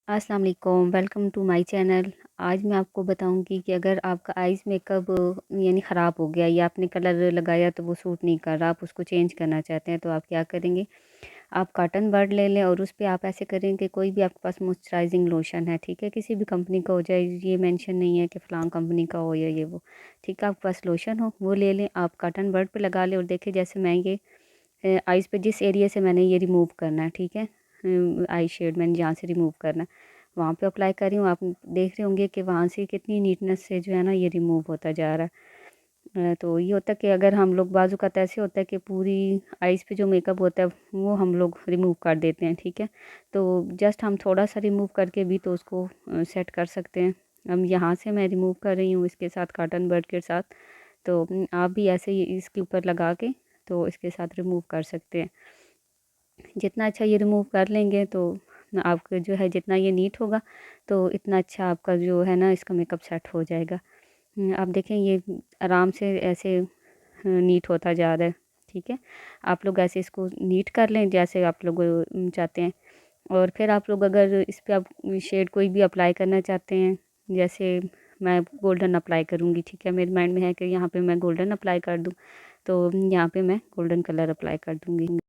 अस्सलाम वालेकुम, welcome to my channel. आज मैं आपको बताऊंगी कि अगर आपका आइज़ मेकअप यानी ख़राब हो गया या आपने कलर लगाया तो वो सूट नहीं कर रहा, आप उसको चेंज करना चाहते हैं, तो आप क्या करेंगे? आप कॉटन बड ले लें और उस पे आप ऐसे करें कि कोई भी आपके पास मॉइस्चराइजिंग लोशन है, ठीक है? किसी भी कंपनी का हो जाए, ये मेंशन नहीं है कि फ़लाँ कंपनी का हो या ये वो, ठीक है? आपके पास लोशन हो वो ले लें, आप कॉटन बड पे लगा लें और देखिए जैसे मैं ये आइज़ पे जिस एरिया से मैंने ये रिमूव करना है, ठीक है? आई शेड मैंने जहाँ से रिमूव करना है वहाँ पे अप्लाई कर रही हूँ। आप देख रहे होंगे कि वहाँ से कितनी नीटनेस से जो है ना ये रिमूव होता जा रहा है। तो ये होता है कि अगर हम लोग बाजू का ऐसे होता है कि पूरी आइज़ पे जो मेकअप होता है वो हम लोग रिमूव कर देते हैं, ठीक है? तो जस्ट हम थोड़ा सा रिमूव करके भी तो उसको सेट कर सकते हैं। अब यहाँ से मैं रिमूव कर रही हूँ इसके साथ कॉटन बड के साथ। तो आप भी ऐसे ही इसके ऊपर लगा के तो इसके साथ रिमूव कर सकते हैं। जितना अच्छा ये रिमूव कर लेंगे तो आपका जो है जितना ये नीट होगा तो इतना अच्छा आपका जो है ना इसका मेकअप सेट हो जाएगा। आप देखें ये आराम से ऐसे नीट होता जा रहा है, ठीक है? आप लोग ऐसे इसको नीट कर लें जैसे आप लोग चाहते हैं। और फिर आप लोग अगर इस पे आप शेड कोई भी अप्लाई करना चाहते हैं, जैसे मैं गोल्डन अप्लाई करूँगी, ठीक है? मेरे माइंड में है कि यहाँ पे मैं गोल्डन अप्लाई कर दूँ, तो यहाँ पे मैं गोल्डन कलर अप्लाई कर दूँगी।